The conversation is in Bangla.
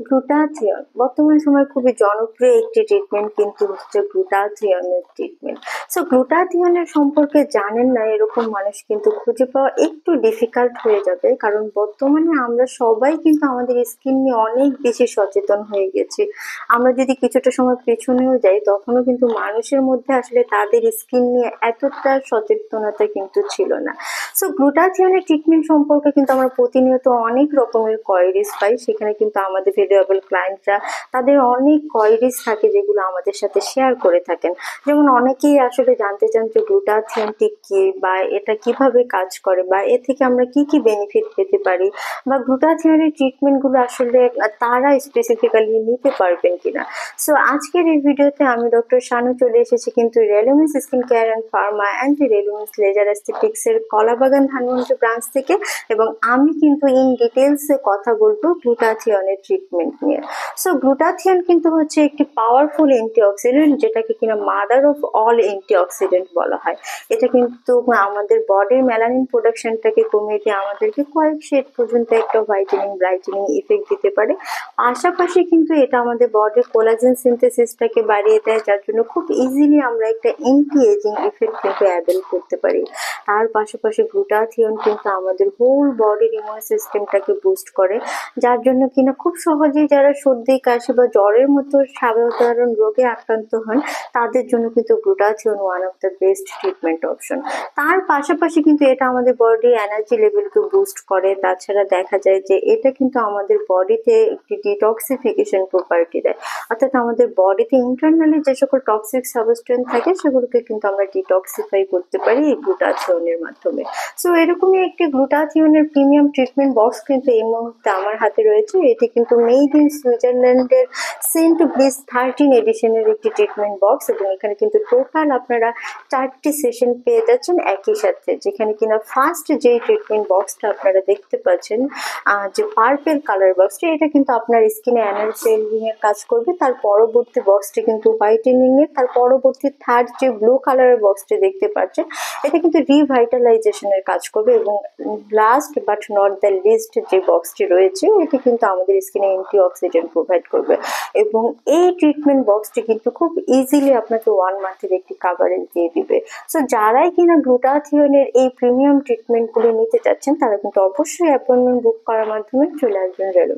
গ্লুটাথিয়ন বর্তমান সময়ে খুবই জনপ্রিয় একটি ট্রিটমেন্ট কিন্তু হচ্ছে গ্লুটাথিয়নের ট্রিটমেন্ট। সো গ্লুটাথিয়নের সম্পর্কে জানেন না এরকম মানুষ কিন্তু খুঁজে পাওয়া একটু ডিফিকাল্ট হয়ে যাবে, কারণ বর্তমানে আমরা সবাই কিন্তু আমাদের স্কিন নিয়ে অনেক বেশি সচেতন হয়ে গেছি। আমরা যদি কিছুটা সময় পেছনেও যাই তখনও কিন্তু মানুষের মধ্যে আসলে তাদের স্কিন নিয়ে এতটা সচেতনতা কিন্তু ছিল না। সো গ্লুটাথিয়নের ট্রিটমেন্ট সম্পর্কে কিন্তু আমরা প্রতিনিয়ত অনেক রকমের কোয়ারিজ পাই, সেখানে কিন্তু আমাদের ভ্যালুয়েবল ক্লায়েন্টরা তাদের অনেক কোয়ারিজ থাকে যেগুলো আমাদের সাথে শেয়ার করে থাকেন। যেমন অনেকেই আসলে জানতে চান যে গ্লুটাথিয়নটি কি, বা এটা কিভাবে কাজ করে, বা এ থেকে আমরা কি কি বেনিফিট পেতে পারি, বা গ্লুটাথিয়নের ট্রিটমেন্টগুলো আসলে তারা স্পেসিফিক্যালি নিতে পারবেন কিনা। সো আজকের এই ভিডিওতে আমি ডক্টর শানু চলে এসেছি কিন্তু Relumis skin care and pharma and Relumis laser অ্যাস্থেটিক্সের কলাবাগান ধানমন্ডি ব্রাঞ্চ থেকে, এবং আমি কিন্তু ইন ডিটেলসে কথা বলবো গ্লুটাথিয়নের ট্রিটমেন্ট নিয়ে। সো গ্লুটাথিয়ন কিন্তু হচ্ছে একটি পাওয়ারফুল অ্যান্টিঅক্সিডেন্ট, যেটাকে কিনা মাদার অফ অল অ্যান্টিঅক্সিডেন্ট বলা হয়। এটা কিন্তু আমাদের বডির মেলানিন প্রোডাকশনটাকে কমিয়ে দিয়ে আমাদেরকে কয়েক শেড পর্যন্ত একটা হোয়াইটেনিং ব্রাইটেনিং ইফেক্ট দিতে পারে। পাশাপাশি কিন্তু এটা আমাদের বডির কোলাজেন সিনথেসিসটাকে বাড়িয়ে দেয়, যার জন্য খুব ইজিলি আমরা একটা অ্যান্টি এজিং ইফেক্ট কিন্তু অ্যাভেল করতে পারি। তার পাশাপাশি গ্লুটাথিয়ন কিন্তু আমাদের হোল বডির ইমিউন সিস্টেমটাকে বুস্ট করে, যার জন্য কিনা খুব সহজেই যারা সর্দি কাশি বা জ্বরের মতো সাধারণ রোগে আক্রান্ত হন তাদের জন্য কিন্তু glutathione one of the best treatment option. তার পাশাপাশি কিন্তু এটা আমাদের বডির এনার্জি লেভেলকে বুস্ট করে। তাছাড়া দেখা যায় যে এটা কিন্তু আমাদের বডিতে একটি ডিটক্সিফিকেশন প্রপার্টি দেয়, অর্থাৎ আমাদের বডিতে ইন্টারনালি যে সকল টক্সিক সাবস্টেন্স থাকে সেগুলোকে কিন্তু আমরা ডিটক্সিফাই করতে পারি এই গ্লুটাথিয়নের মাধ্যমে। সো এরকমই একটি গ্লুটাথিয়নের প্রিমিয়াম ট্রিটমেন্ট বক্স কিন্তু এই মুহূর্তে আমার হাতে রয়েছে। এটি কিন্তু মেড ইন সুইজারল্যান্ডের সেন্ট ব্লিস 13 এডিশনের একটি ট্রিটমেন্ট বক্স, এবং এখানে কিন্তু টোটাল আপনারা 4টি সেশন পেয়ে যাচ্ছেন একই সাথে। যেখানে কিনা ফার্স্ট যে ট্রিটমেন্ট বক্সটা আপনারা দেখতে পাচ্ছেন, যে পার্পল কালার বক্সটি, এটা কিন্তু আপনার স্কিনে এনার্জি এর কাজ করবে। তার পরবর্তী বক্সটি কিন্তু হোয়াইটেনিং এর, তার পরবর্তী থার্ড যে ব্লু কালারের বক্সটি দেখতে পাচ্ছেন এটা কিন্তু রিভাইটালাইজেশনের কাজ করবে, এবং last but not the least যে বক্সটি রয়েছে এটি কিন্তু আমাদের স্কিনে অ্যান্টিঅক্সিডেন্ট প্রোভাইড করবে। এবং এই ট্রিটমেন্ট বক্সটি কিন্তু খুব ইজিলি আপনাকে 1 মান্থের একটি কাভারেজ দিয়ে দিবে। সো যারাই কিনা গ্লুটাথিয়নের এই প্রিমিয়াম ট্রিটমেন্টগুলো নিতে চাচ্ছেন তারা কিন্তু অবশ্যই অ্যাপয়েন্টমেন্ট বুক করার মাধ্যমে চলে আসবেন রেলুমে।